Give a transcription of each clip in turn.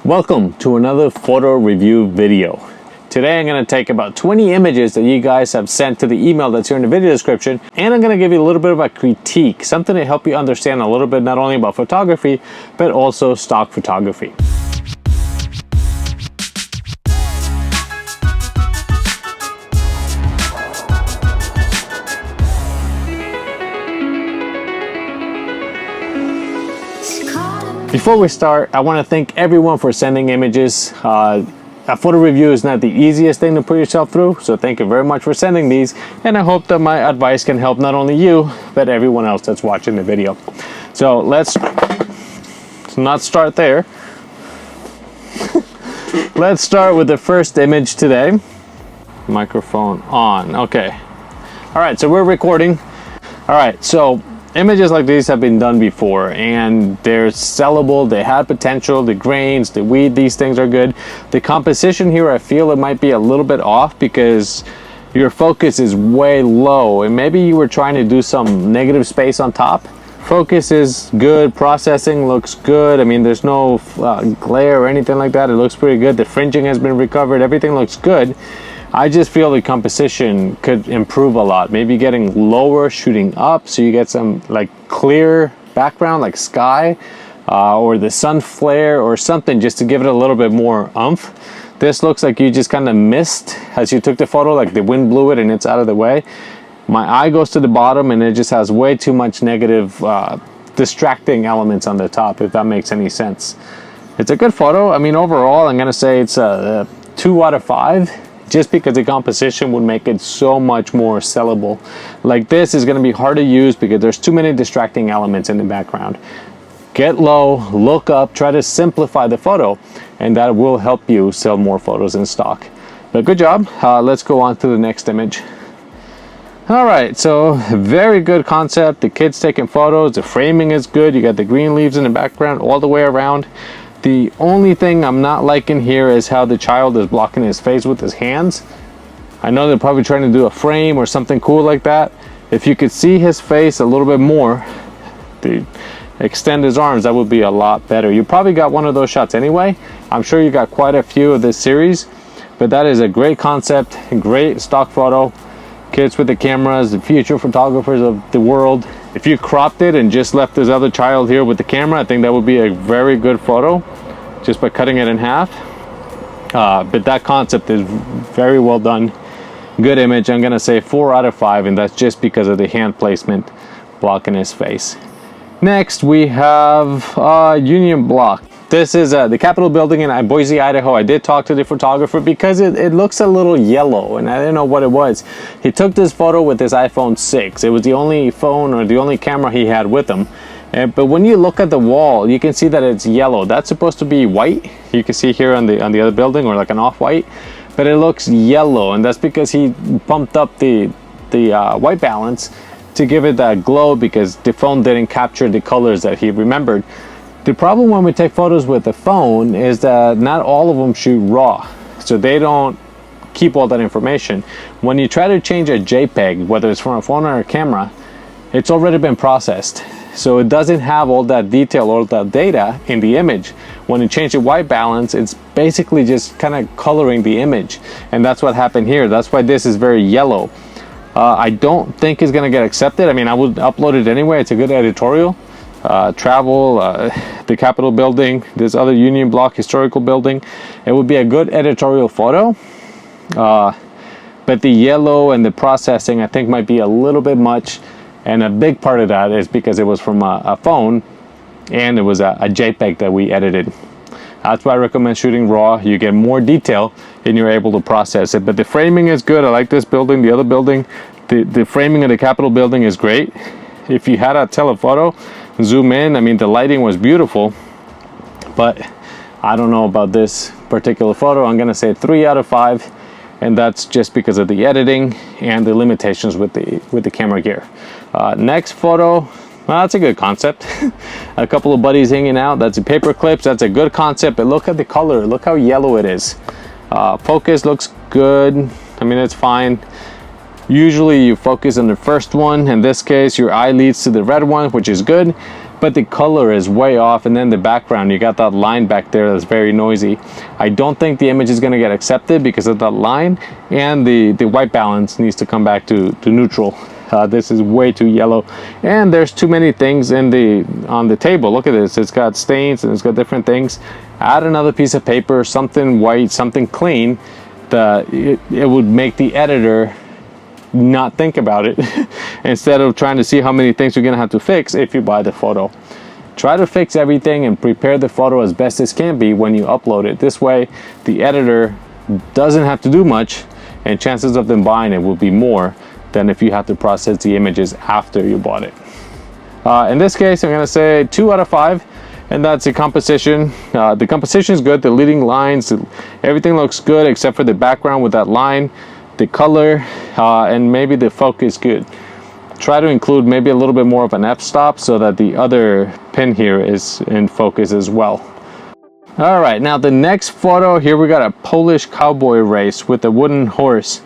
Welcome to another photo review video. Today I'm going to take about 20 images that you guys have sent to the email that's here in the video description, and I'm going to give you a little bit of a critique, something to help you understand a little bit not only about photography, but also stock photography. Before we start, I want to thank everyone for sending images. A photo review is not the easiest thing to put yourself through, so thank you very much for sending these, and I hope that my advice can help not only you, but everyone else that's watching the video. So let's not start there. Let's start with the first image today. Microphone on. Okay. All right, so we're recording. All right, so images like these have been done before and they're sellable, they have potential, the grains, the weed, these things are good. The composition here, I feel it might be a little bit off because your focus is way low and maybe you were trying to do some negative space on top. Focus is good, processing looks good. I mean, there's no glare or anything like that. It looks pretty good. The fringing has been recovered, everything looks good. I just feel the composition could improve a lot. Maybe getting lower, shooting up, so you get some like clear background, like sky, or the sun flare or something, just to give it a little bit more oomph. This looks like you just kind of missed as you took the photo, like the wind blew it and it's out of the way. My eye goes to the bottom and it just has way too much negative, distracting elements on the top, if that makes any sense. It's a good photo. I mean, overall, I'm gonna say it's a 2 out of 5. Just because the composition would make it so much more sellable. Like this is going to be hard to use because there's too many distracting elements in the background. Get low, look up, try to simplify the photo, and that will help you sell more photos in stock. But good job. Let's go on to the next image. All right, so very good concept. The kid's taking photos, the framing is good. You got the green leaves in the background all the way around. The only thing I'm not liking here is how the child is blocking his face with his hands. I know they're probably trying to do a frame or something cool like that. If you could see his face a little bit more, extend his arms, that would be a lot better. You probably got one of those shots anyway. I'm sure you got quite a few of this series, but that is a great concept, great stock photo. Kids with the cameras, the future photographers of the world. If you cropped it and just left this other child here with the camera, I think that would be a very good photo, just by cutting it in half. But that concept is very well done. Good image. I'm gonna say 4 out of 5, and that's just because of the hand placement blocking his face. Next, we have Union Block. This is the Capitol building in Boise, Idaho. I did talk to the photographer because it looks a little yellow and I didn't know what it was. He took this photo with his iPhone 6. It was the only phone or the only camera he had with him. But when you look at the wall, you can see that it's yellow. That's supposed to be white. You can see here on the other building, or like an off-white, but it looks yellow, and that's because he pumped up the white balance to give it that glow because the phone didn't capture the colors that he remembered. The problem when we take photos with the phone is that not all of them shoot raw, so they don't keep all that information. When you try to change a JPEG, whether it's from a phone or a camera, it's already been processed, so it doesn't have all that detail or that data in the image. When you change the white balance, it's basically just kind of coloring the image, and that's what happened here. That's why this is very yellow. I don't think it's gonna get accepted. I mean, I would upload it anyway. It's a good editorial. Travel, the Capitol building, this other Union Block historical building. It would be a good editorial photo, but the yellow and the processing I think might be a little bit much, and a big part of that is because it was from a phone and it was a JPEG that we edited. That's why I recommend shooting raw. You get more detail and you're able to process it. But the framing is good. I like this building. The other building, the framing of the Capitol building is great. If you had a telephoto, zoom in, I mean, the lighting was beautiful, but I don't know about this particular photo. I'm gonna say 3 out of 5, and that's just because of the editing and the limitations with the camera gear. Next photo, well, that's a good concept. A couple of buddies hanging out. That's a paper clips. That's a good concept, but look at the color. Look how yellow it is. Focus looks good. I mean, it's fine. Usually you focus on the first one. In this case, your eye leads to the red one, which is good. but the color is way off, and then the background, you got that line back there that's very noisy. I don't think the image is going to get accepted because of that line, and the white balance needs to come back to neutral. This is way too yellow, and there's too many things on the table. Look at this, it's got stains and it's got different things. Add another piece of paper, something white, something clean, that it would make the editor not think about it instead of trying to see how many things you're gonna have to fix if you buy the photo. Try to fix everything and prepare the photo as best as can be when you upload it. This way the editor doesn't have to do much, and chances of them buying it will be more than if you have to process the images after you bought it. In this case, I'm gonna say 2 out of 5, and that's the composition. The composition is good, the leading lines, everything looks good except for the background with that line, the color, and maybe the focus good. Try to include maybe a little bit more of an f-stop so that the other pin here is in focus as well. All right, now the next photo here, we got a Polish cowboy race with a wooden horse.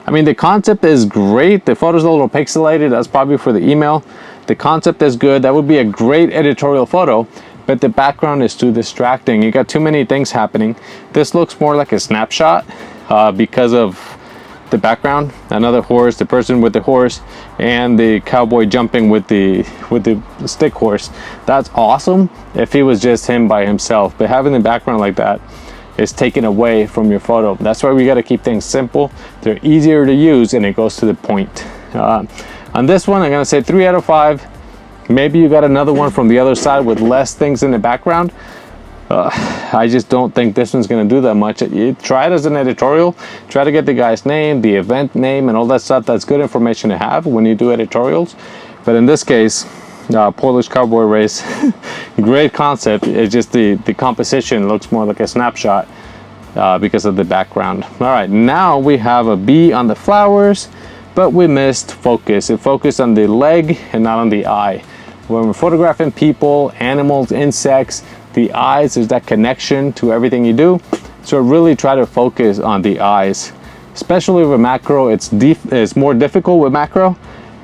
I mean, the concept is great. The photo's a little pixelated. That's probably for the email. The concept is good. That would be a great editorial photo, but the background is too distracting. You got too many things happening. This looks more like a snapshot because of the background. Another horse, the person with the horse, and the cowboy jumping with the stick horse. That's awesome if it was just him by himself, but having the background like that is taken away from your photo. That's why we got to keep things simple. They're easier to use, and it goes to the point. On this one, I'm gonna say 3 out of 5. Maybe you got another one from the other side with less things in the background. I just don't think this one's gonna do that much. You try it as an editorial. Try to get the guy's name, the event name, and all that stuff. That's good information to have when you do editorials. But in this case, Polish cowboy race, great concept. It's just the composition looks more like a snapshot because of the background. All right, now we have a B on the flowers, but we missed focus. It focused on the leg and not on the eye. When we're photographing people, animals, insects, the eyes, there's that connection to everything you do. So really try to focus on the eyes, especially with macro. It's more difficult with macro,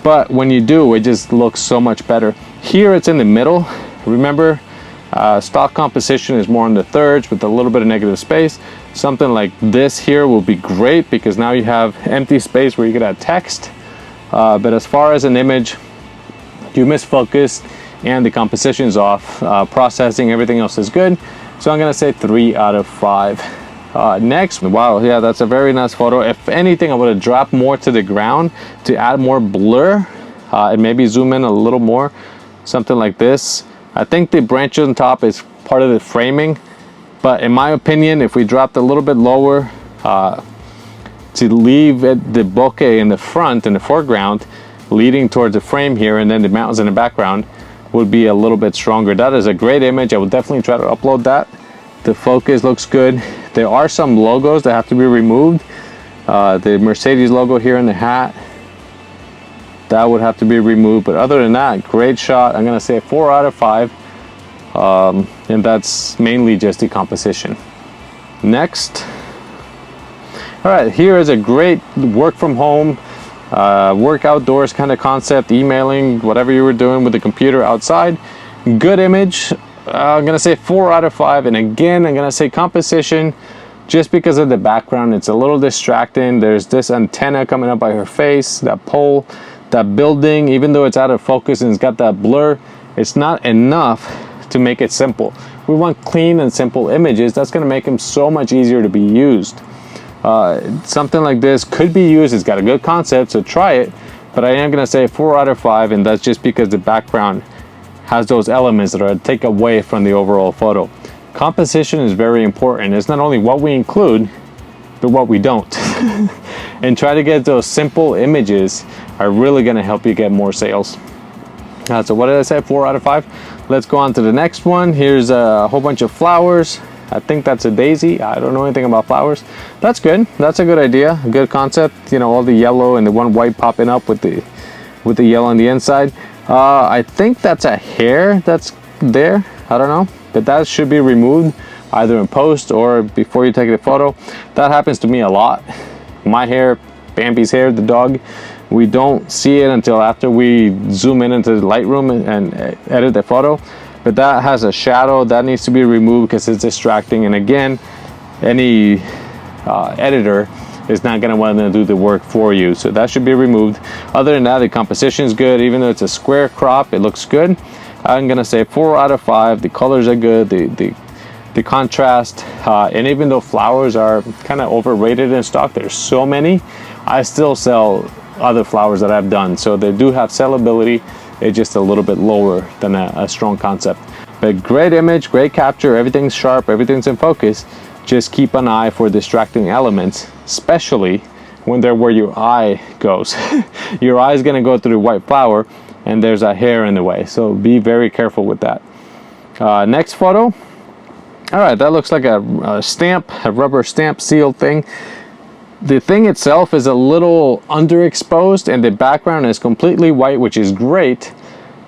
but when you do, it just looks so much better. Here it's in the middle. Remember, stock composition is more on the thirds with a little bit of negative space. Something like this here will be great because now you have empty space where you could add text. But as far as an image, you misfocused and the composition is off. Processing, everything else is good. So I'm gonna say 3 out of 5. Next, wow, yeah, that's a very nice photo. If anything, I would have dropped more to the ground to add more blur and maybe zoom in a little more, something like this. I think the branch on top is part of the framing, but in my opinion, if we dropped a little bit lower to leave the bokeh in the front, in the foreground, leading towards the frame here, and then the mountains in the background would be a little bit stronger. That is a great image. I will definitely try to upload that. The focus looks good. There are some logos that have to be removed. The Mercedes logo here in the hat, that would have to be removed. But other than that, great shot. I'm gonna say 4 out of 5. And that's mainly just the composition. Next. All right, here is a great work from home, work outdoors kind of concept, emailing, whatever you were doing with the computer outside. Good image. I'm gonna say 4 out of 5, and again I'm gonna say composition just because of the background. It's a little distracting. There's this antenna coming up by her face, that pole, that building, even though it's out of focus and it's got that blur, it's not enough to make it simple. We want clean and simple images. That's gonna make them so much easier to be used. Something like this could be used. It's got a good concept, so try it, but I am gonna say 4 out of 5, and that's just because the background has those elements that are a take away from the overall photo. Composition is very important. It's not only what we include, but what we don't. And try to get those simple images are really gonna help you get more sales. So what did I say, 4 out of 5? Let's go on to the next one. Here's a whole bunch of flowers. I think that's a daisy. I don't know anything about flowers. That's good. That's a good idea, a good concept. You know, all the yellow and the one white popping up with the yellow on the inside. I think that's a hair that's there. I don't know, but that should be removed either in post or before you take the photo. That happens to me a lot. My hair, Bambi's hair, the dog, We don't see it until after we zoom in into the Lightroom and edit the photo. But that has a shadow that needs to be removed because it's distracting. And again, any editor is not going to want to do the work for you, so that should be removed. Other than that, the composition is good. Even though it's a square crop, it looks good. I'm going to say 4 out of 5. The colors are good, the contrast, and even though flowers are kind of overrated in stock, there's so many, I still sell other flowers that I've done, so they do have sellability. It's just a little bit lower than a strong concept. But great image, great capture, everything's sharp, everything's in focus. Just keep an eye for distracting elements, especially when they're where your eye goes. Your eye is going to go through the white flower and there's a hair in the way, so be very careful with that. Next photo. All right, that looks like a stamp, a rubber stamp seal thing. The thing itself is a little underexposed and the background is completely white, which is great,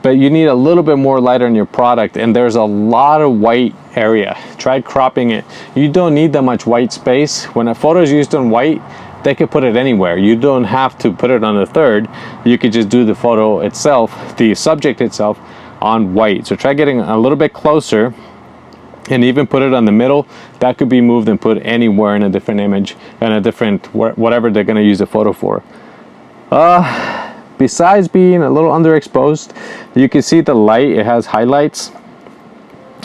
but you need a little bit more light on your product, and there's a lot of white area. Try cropping it. You don't need that much white space. When a photo is used on white, they could put it anywhere. You don't have to put it on the third. You could just do the photo itself, the subject itself, on white. So try getting a little bit closer and even put it on the middle. That could be moved and put anywhere in a different image and a different whatever they're going to use the photo for. Besides being a little underexposed, you can see the light, it has highlights.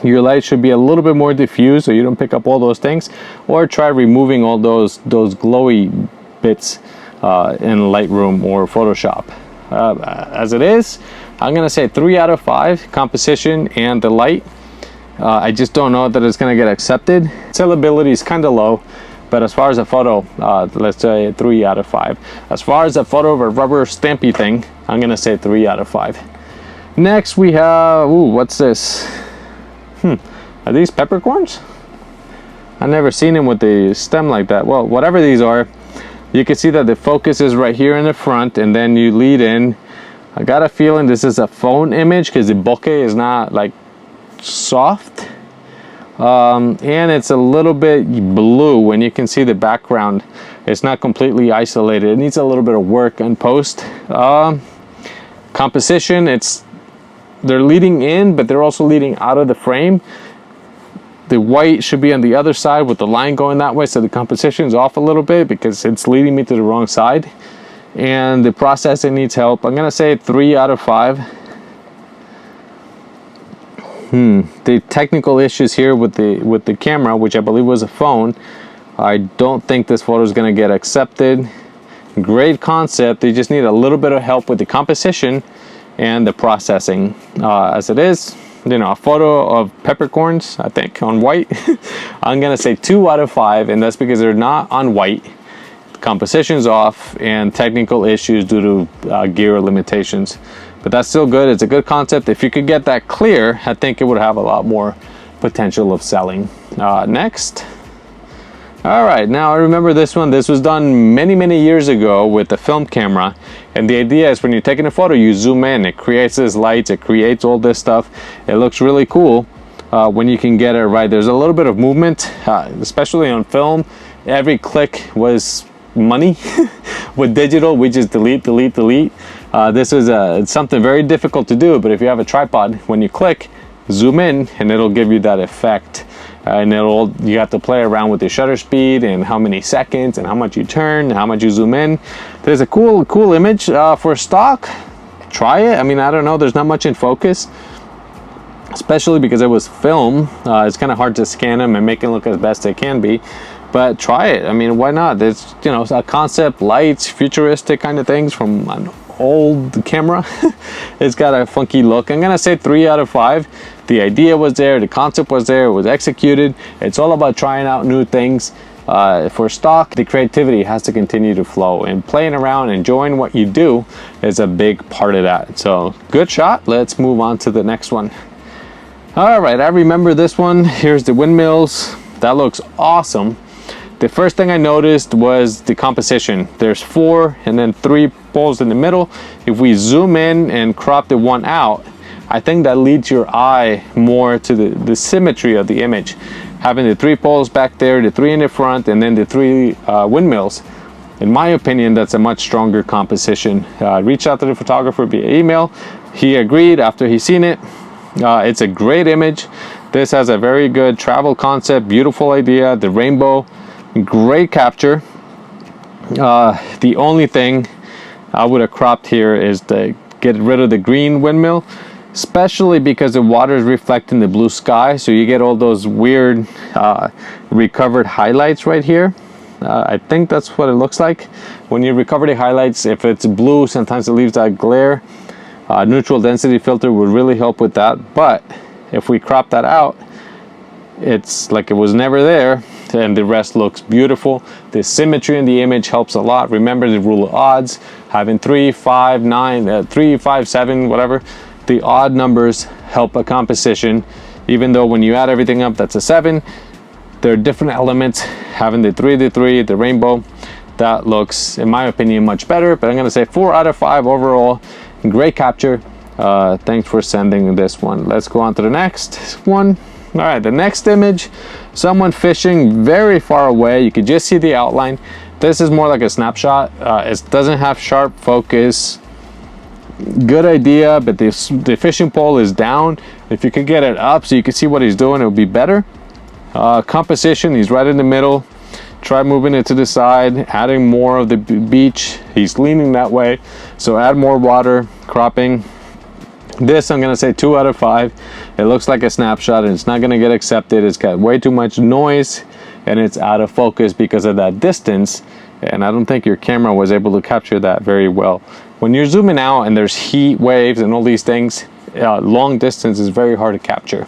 Your light should be a little bit more diffused so you don't pick up all those things, or try removing all those glowy bits in Lightroom or Photoshop. As it is, I'm gonna say 3 out of 5, composition and the light. I just don't know that it's gonna get accepted. Sellability is kind of low, but as far as a photo, let's say 3 out of 5. As far as a photo of a rubber stampy thing, I'm gonna say 3 out of 5. Next we have, ooh, what's this? Are these peppercorns? I've never seen them with the stem like that. Well, whatever these are, you can see that the focus is right here in the front, and then you lead in. I got a feeling this is a phone image because the bokeh is not like soft. And it's a little bit blue, and you can see the background. It's not completely isolated. It needs a little bit of work in post. Composition, they're leading in, but they're also leading out of the frame. The white should be on the other side with the line going that way, so the composition is off a little bit because it's leading me to the wrong side. And the processing needs help. I'm gonna say 3 out of 5. The technical issues here with the camera, which I believe was a phone, I don't think this photo is gonna get accepted. Great concept, they just need a little bit of help with the composition and the processing. As it is, you know, a photo of peppercorns, I think, on white. I'm gonna say 2 out of 5, and that's because they're not on white. The composition's off, and technical issues due to gear limitations. But that's still good. It's a good concept. If you could get that clear, I think it would have a lot more potential of selling. Next. All right, now I remember this one. This was done many years ago with a film camera, and the idea is when you're taking a photo, you zoom in, it creates this lights, it creates all this stuff. It looks really cool when you can get it right. There's a little bit of movement, especially on film. Every click was money. With digital, we just delete. This is something very difficult to do, but if you have a tripod, when you click, zoom in, and it'll give you that effect. And you have to play around with the shutter speed and how many seconds and how much you turn, how much you zoom in. There's a cool image for stock. Try it. I mean, I don't know, there's not much in focus, especially because it was film. It's kind of hard to scan them and make it look as best it can be, but try it. I mean, why not? There's, you know, a concept, lights, futuristic kind of things from an old camera. It's got a funky look. I'm gonna say 3 out of 5. The idea was there, the concept was there, it was executed. It's all about trying out new things. For stock, the creativity has to continue to flow, and playing around, enjoying what you do is a big part of that. So good shot. Let's move on to the next one. All right, I remember this one. Here's the windmills. That looks awesome. The first thing I noticed was the composition. There's 4 and then 3 poles in the middle. If we zoom in and crop the one out, I think that leads your eye more to the symmetry of the image. Having the 3 poles back there, the 3 in the front, and then the 3 windmills, In my opinion, that's a much stronger composition. I reached out to the photographer via email. He agreed after he seen it. It's a great image. This has a very good travel concept, beautiful idea, the rainbow, great capture. The only thing I would have cropped here is to get rid of the green windmill, especially because the water is reflecting the blue sky, so you get all those weird recovered highlights right here. I think that's what it looks like. When you recover the highlights, if it's blue, sometimes it leaves that glare. Neutral density filter would really help with that, but if we crop that out, it's like it was never there, and the rest looks beautiful. The symmetry in the image helps a lot. Remember the rule of odds, having 3, 5, 9, 3, 5, 7, whatever. The odd numbers help a composition, even though when you add everything up, that's a 7. There are different elements. Having the 3, the rainbow, that looks, in my opinion, much better. But I'm gonna say 4 out of 5 overall. Great capture. Thanks for sending this one. Let's go on to the next one. All right, the next image, someone fishing very far away. You can just see the outline. This is more like a snapshot. It doesn't have sharp focus. Good idea, but the fishing pole is down. If you could get it up so you can see what he's doing, it would be better. Composition, he's right in the middle. Try moving it to the side, adding more of the beach. He's leaning that way, so add more water, cropping. This, I'm gonna say 2 out of 5. It looks like a snapshot and it's not gonna get accepted. It's got way too much noise and it's out of focus because of that distance, and I don't think your camera was able to capture that very well. When you're zooming out and there's heat waves and all these things, long distance is very hard to capture.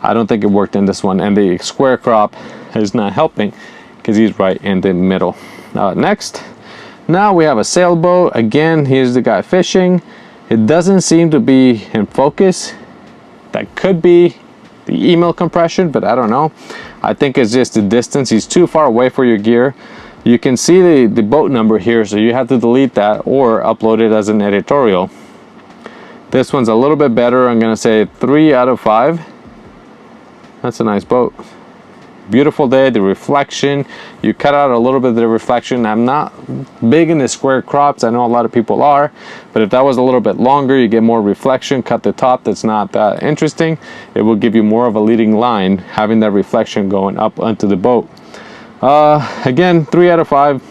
I don't think it worked in this one, and the square crop is not helping because he's right in the middle. Next, now we have a sailboat. Again, here's the guy fishing. It doesn't seem to be in focus. That could be the email compression, but I don't know. I think it's just the distance. He's too far away for your gear. You can see the boat number here, so you have to delete that or upload it as an editorial. This one's a little bit better. I'm gonna say 3 out of 5. That's a nice boat. Beautiful day, the reflection. You cut out a little bit of the reflection. I'm not big into square crops. I know a lot of people are, but if that was a little bit longer, you get more reflection. Cut the top, that's not that interesting. It will give you more of a leading line, having that reflection going up onto the boat. Again, 3 out of 5.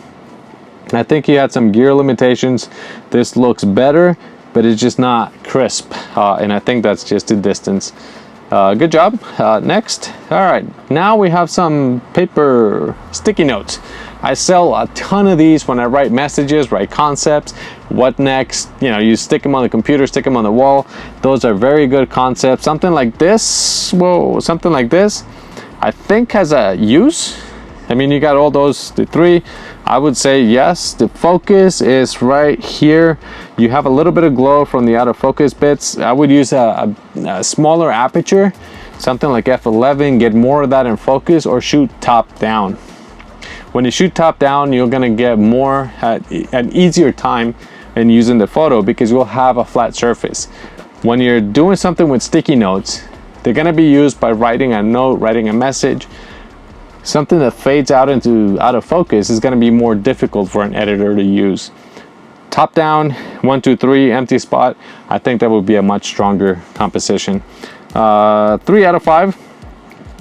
I think he had some gear limitations. This looks better, but it's just not crisp, and I think that's just the distance. Good job. Next. All right, now we have some paper sticky notes. I sell a ton of these when I write messages, write concepts, what next, you know, you stick them on the computer, stick them on the wall. Those are very good concepts. Something like this, whoa, something like this, I think has a use. I mean, you got all those, the 3. I would say yes, the focus is right here. You have a little bit of glow from the out of focus bits. I would use a smaller aperture, something like f11, get more of that in focus, or shoot top down. When you shoot top down, you're gonna get more, an easier time in using the photo because you'll have a flat surface. When you're doing something with sticky notes, they're gonna be used by writing a note, writing a message. Something that fades out of focus is going to be more difficult for an editor to use. Top down, 1, 2, 3, empty spot. I think that would be a much stronger composition. 3 out of 5,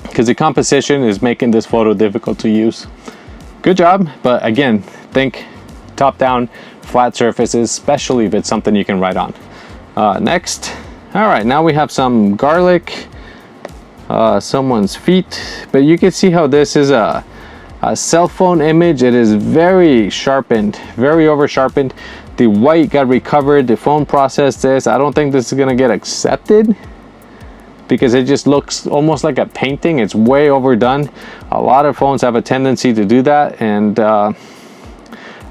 because the composition is making this photo difficult to use. Good job, but again, think top down, flat surfaces, especially if it's something you can write on. Next, all right, now we have some garlic. Someone's feet, but you can see how this is a cell phone image. It is very sharpened, very over sharpened. The white got recovered, the phone processed this. I don't think this is gonna get accepted because it just looks almost like a painting. It's way overdone. A lot of phones have a tendency to do that, and I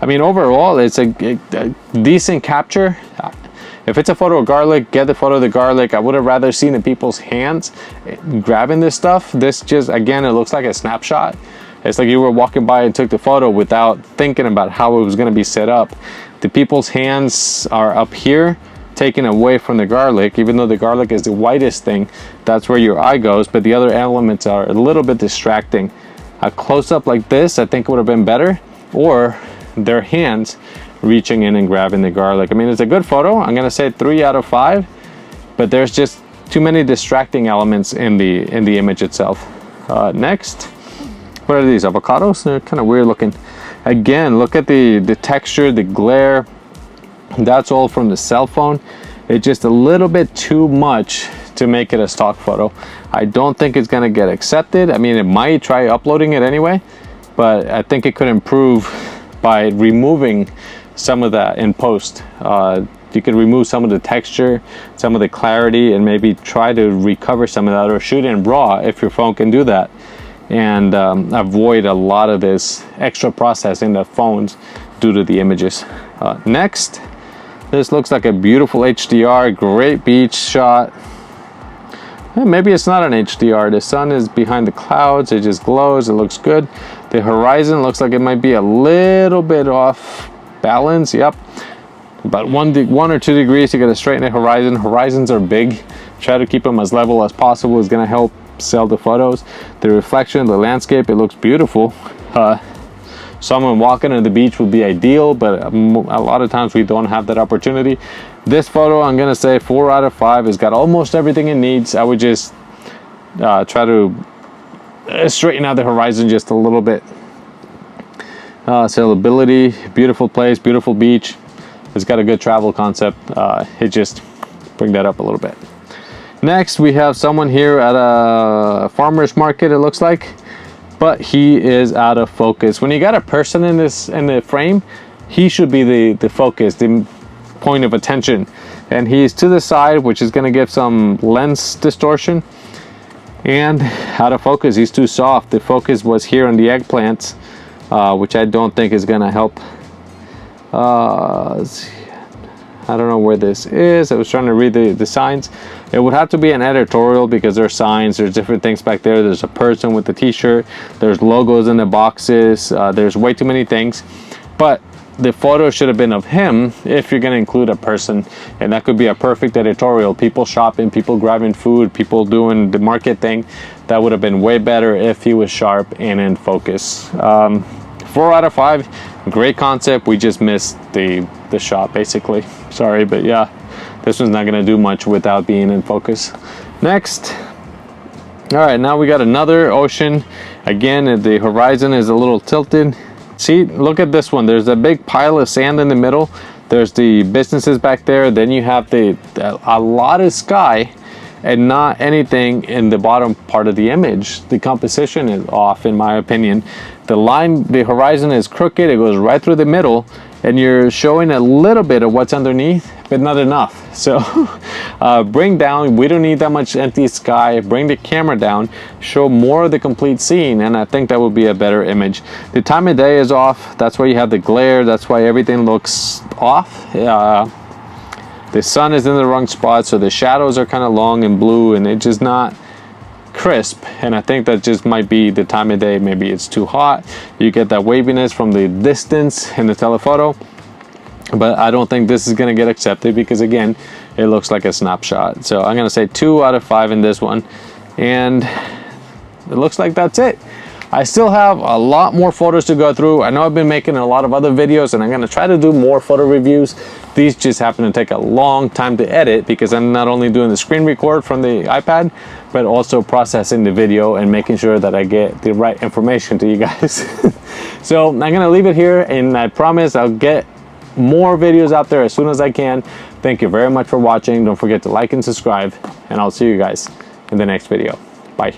mean, overall it's a decent capture. If it's a photo of garlic, get the photo of the garlic. I would have rather seen the people's hands grabbing this stuff. This just, again, it looks like a snapshot. It's like you were walking by and took the photo without thinking about how it was gonna be set up. The people's hands are up here, taken away from the garlic, even though the garlic is the whitest thing. That's where your eye goes, but the other elements are a little bit distracting. A close-up like this, I think would have been better, or their hands reaching in and grabbing the garlic. I mean, it's a good photo. I'm gonna say 3 out of 5, but there's just too many distracting elements in the image itself. Next, what are these, avocados? They're kind of weird looking. Again, look at the texture, the glare. That's all from the cell phone. It's just a little bit too much to make it a stock photo. I don't think it's gonna get accepted. I mean, it might try uploading it anyway, but I think it could improve by removing some of that in post. You could remove some of the texture, some of the clarity, and maybe try to recover some of that, or shoot in RAW if your phone can do that, and avoid a lot of this extra processing that phones do to the images. Next, this looks like a beautiful HDR, great beach shot. Maybe it's not an HDR. The sun is behind the clouds. It just glows. It looks good. The horizon looks like it might be a little bit off balance. Yep. About 1 or 2 degrees. You got to straighten the horizon. Horizons are big. Try to keep them as level as possible. Is going to help sell the photos. The reflection, the landscape, it looks beautiful. Someone walking on the beach would be ideal, but a lot of times we don't have that opportunity. This photo, I'm gonna say 4 out of 5. It's got almost everything it needs. I would just try to straighten out the horizon just a little bit. Sailability, beautiful place, beautiful beach. It's got a good travel concept. It just bring that up a little bit. Next, we have someone here at a farmer's market, it looks like, but he is out of focus. When you got a person in the frame, he should be the focus, the point of attention, and he's to the side, which is going to give some lens distortion, and out of focus. He's too soft. The focus was here on the eggplants, which I don't think is going to help. Let's see. I don't know where this is. I was trying to read the signs. It would have to be an editorial because there's signs, there's different things back there. There's a person with the t-shirt, there's logos in the boxes, there's way too many things. But the photo should have been of him if you're going to include a person, and that could be a perfect editorial. People shopping, people grabbing food, people doing the market thing. That would have been way better if he was sharp and in focus. 4 out of 5. Great concept. We just missed the shot basically. Sorry, but yeah, this one's not going to do much without being in focus. Next. All right, now we got another ocean. Again, the horizon is a little tilted. See, look at this one. There's a big pile of sand in the middle. There's the businesses back there. Then you have a lot of sky and not anything in the bottom part of the image. The composition is off, in my opinion. The horizon is crooked. It goes right through the middle, and you're showing a little bit of what's underneath, but not enough. So bring down. We don't need that much empty sky. Bring the camera down, show more of the complete scene, and I think that would be a better image. The time of day is off. That's why you have the glare. That's why everything looks off. The sun is in the wrong spot, so the shadows are kind of long and blue, and it's just not crisp. And I think that just might be the time of day. Maybe it's too hot. You get that waviness from the distance in the telephoto, but I don't think this is going to get accepted because, again, it looks like a snapshot. So I'm going to say 2 out of 5 in this one, and it looks like that's it. I still have a lot more photos to go through. I know I've been making a lot of other videos, and I'm going to try to do more photo reviews. These just happen to take a long time to edit because I'm not only doing the screen record from the iPad, but also processing the video and making sure that I get the right information to you guys. So I'm going to leave it here, and I promise I'll get more videos out there as soon as I can. Thank you very much for watching. Don't forget to like and subscribe, and I'll see you guys in the next video. Bye.